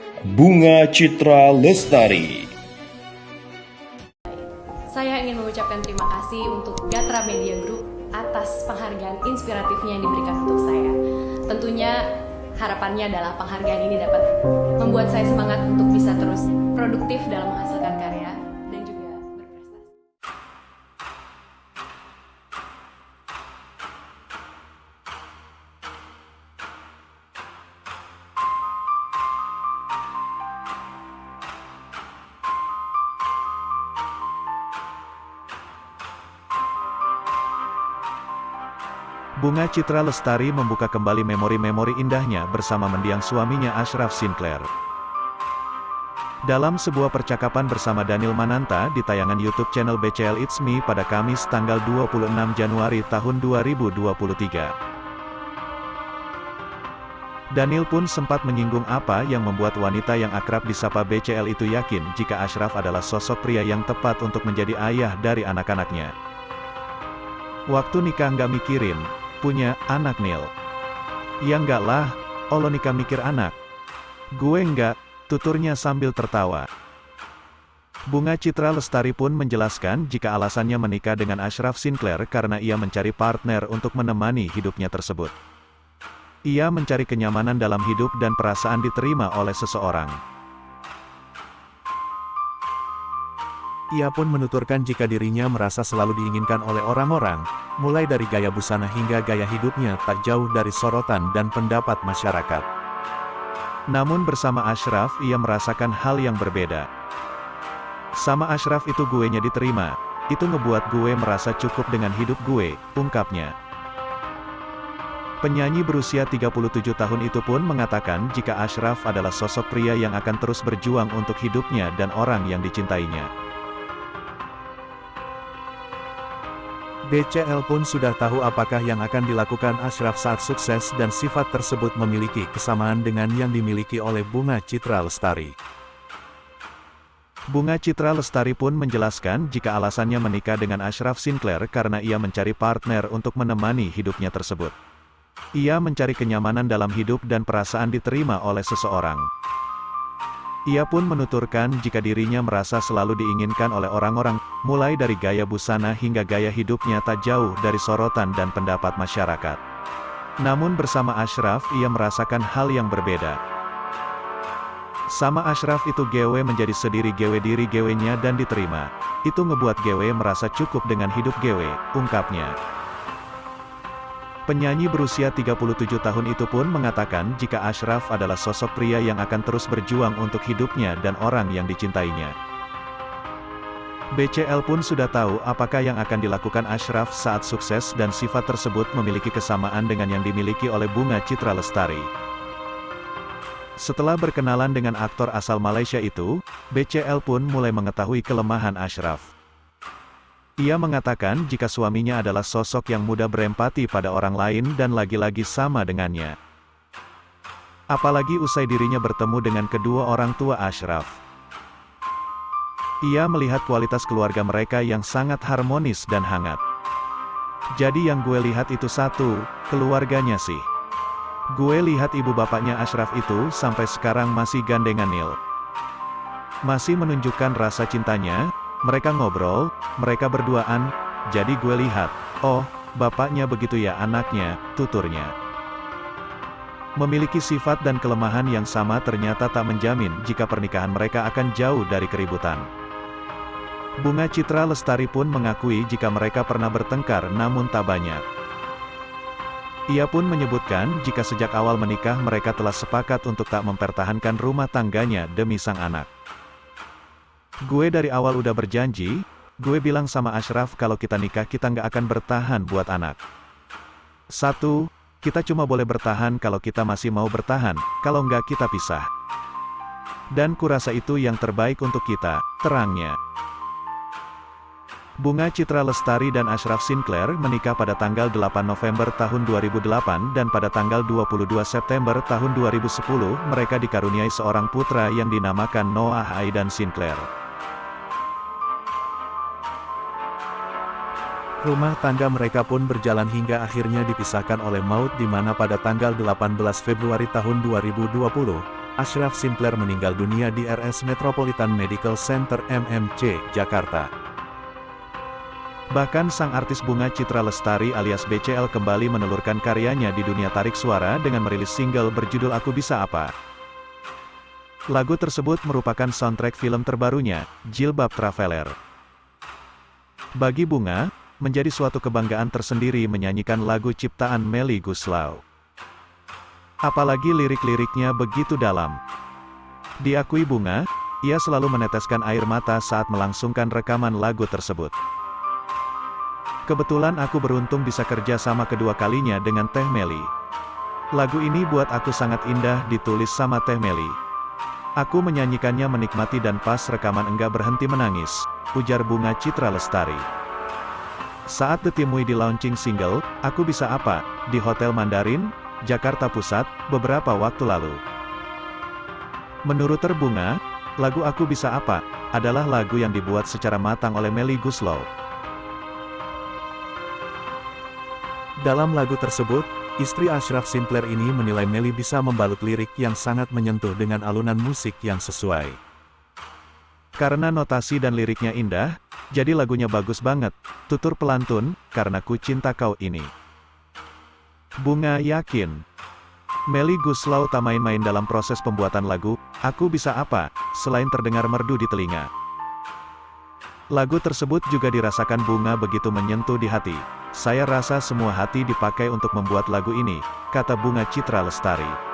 Bunga Citra Lestari. Saya ingin mengucapkan terima kasih untuk Gatra Media Group atas penghargaan inspiratifnya yang diberikan untuk saya. Tentunya harapannya adalah penghargaan ini dapat membuat saya semangat untuk bisa terus produktif dalam menghasilkan karya dan juga berprestasi. Bunga Citra Lestari membuka kembali memori-memori indahnya bersama mendiang suaminya Ashraf Sinclair. Dalam sebuah percakapan bersama Daniel Mananta di tayangan YouTube channel BCL It's Me pada Kamis tanggal 26 Januari tahun 2023. Daniel pun sempat menyinggung apa yang membuat wanita yang akrab disapa BCL itu yakin jika Ashraf adalah sosok pria yang tepat untuk menjadi ayah dari anak-anaknya. Waktu nikah nggak mikirin punya anak Nil. Ya enggak lah, lo nikah mikir anak. Gue enggak, tuturnya sambil tertawa. Bunga Citra Lestari pun menjelaskan jika alasannya menikah dengan Ashraf Sinclair karena ia mencari partner untuk menemani hidupnya tersebut. Ia mencari kenyamanan dalam hidup dan perasaan diterima oleh seseorang. Ia pun menuturkan jika dirinya merasa selalu diinginkan oleh orang-orang, mulai dari gaya busana hingga gaya hidupnya tak jauh dari sorotan dan pendapat masyarakat. Namun bersama Ashraf ia merasakan hal yang berbeda. Sama Ashraf itu guenya diterima, itu ngebuat gue merasa cukup dengan hidup gue, ungkapnya. Penyanyi berusia 37 tahun itu pun mengatakan jika Ashraf adalah sosok pria yang akan terus berjuang untuk hidupnya dan orang yang dicintainya. BCL pun sudah tahu apakah yang akan dilakukan Ashraf saat sukses dan sifat tersebut memiliki kesamaan dengan yang dimiliki oleh Bunga Citra Lestari. Bunga Citra Lestari pun menjelaskan jika alasannya menikah dengan Ashraf Sinclair karena ia mencari partner untuk menemani hidupnya tersebut. Ia mencari kenyamanan dalam hidup dan perasaan diterima oleh seseorang. Ia pun menuturkan jika dirinya merasa selalu diinginkan oleh orang-orang, mulai dari gaya busana hingga gaya hidupnya tak jauh dari sorotan dan pendapat masyarakat. Namun bersama Ashraf ia merasakan hal yang berbeda. Sama Ashraf itu GW menjadi sediri GW diri GW-nya dan diterima. Itu ngebuat GW merasa cukup dengan hidup GW, ungkapnya. Penyanyi berusia 37 tahun itu pun mengatakan jika Ashraf adalah sosok pria yang akan terus berjuang untuk hidupnya dan orang yang dicintainya. BCL pun sudah tahu apakah yang akan dilakukan Ashraf saat sukses dan sifat tersebut memiliki kesamaan dengan yang dimiliki oleh Bunga Citra Lestari. Setelah berkenalan dengan aktor asal Malaysia itu, BCL pun mulai mengetahui kelemahan Ashraf. Ia mengatakan jika suaminya adalah sosok yang mudah berempati pada orang lain dan lagi-lagi sama dengannya. Apalagi usai dirinya bertemu dengan kedua orang tua Ashraf. Ia melihat kualitas keluarga mereka yang sangat harmonis dan hangat. Jadi yang gue lihat itu satu, keluarganya sih. Gue lihat ibu bapaknya Ashraf itu sampai sekarang masih gandengan Nil. Masih menunjukkan rasa cintanya. Mereka ngobrol, mereka berduaan, jadi gue lihat, oh, bapaknya begitu ya anaknya, tuturnya. Memiliki sifat dan kelemahan yang sama ternyata tak menjamin jika pernikahan mereka akan jauh dari keributan. Bunga Citra Lestari pun mengakui jika mereka pernah bertengkar namun tak banyak. Ia pun menyebutkan jika sejak awal menikah mereka telah sepakat untuk tak mempertahankan rumah tangganya demi sang anak. Gue dari awal udah berjanji, gue bilang sama Ashraf kalau kita nikah kita nggak akan bertahan buat anak. Satu, kita cuma boleh bertahan kalau kita masih mau bertahan, kalau nggak kita pisah. Dan kurasa itu yang terbaik untuk kita, terangnya. Bunga Citra Lestari dan Ashraf Sinclair menikah pada tanggal 8 November tahun 2008 dan pada tanggal 22 September tahun 2010 mereka dikaruniai seorang putra yang dinamakan Noah Aidan Sinclair. Rumah tangga mereka pun berjalan hingga akhirnya dipisahkan oleh maut di mana pada tanggal 18 Februari tahun 2020, Ashraf Simpler meninggal dunia di RS Metropolitan Medical Center MMC, Jakarta. Bahkan sang artis Bunga Citra Lestari alias BCL kembali menelurkan karyanya di dunia tarik suara dengan merilis single berjudul Aku Bisa Apa. Lagu tersebut merupakan soundtrack film terbarunya, Jilbab Traveler. Bagi Bunga, menjadi suatu kebanggaan tersendiri menyanyikan lagu ciptaan Melly Goeslaw. Apalagi lirik-liriknya begitu dalam. Diakui Bunga, ia selalu meneteskan air mata saat melangsungkan rekaman lagu tersebut. Kebetulan aku beruntung bisa kerja sama kedua kalinya dengan Teh Melly. Lagu ini buat aku sangat indah ditulis sama Teh Melly. Aku menyanyikannya menikmati dan pas rekaman enggak berhenti menangis, ujar Bunga Citra Lestari. Saat ditemui di launching single, Aku Bisa Apa, di Hotel Mandarin, Jakarta Pusat, beberapa waktu lalu. Menurut Bunga, lagu Aku Bisa Apa, adalah lagu yang dibuat secara matang oleh Melly Goeslaw. Dalam lagu tersebut, istri Ashraf Simpler ini menilai Melly bisa membalut lirik yang sangat menyentuh dengan alunan musik yang sesuai. Karena notasi dan liriknya indah, jadi lagunya bagus banget, tutur pelantun, karena ku cinta kau ini. Bunga yakin, Melly Goeslaw tak main-main dalam proses pembuatan lagu, Aku Bisa Apa, selain terdengar merdu di telinga. Lagu tersebut juga dirasakan Bunga begitu menyentuh di hati. Saya rasa semua hati dipakai untuk membuat lagu ini, kata Bunga Citra Lestari.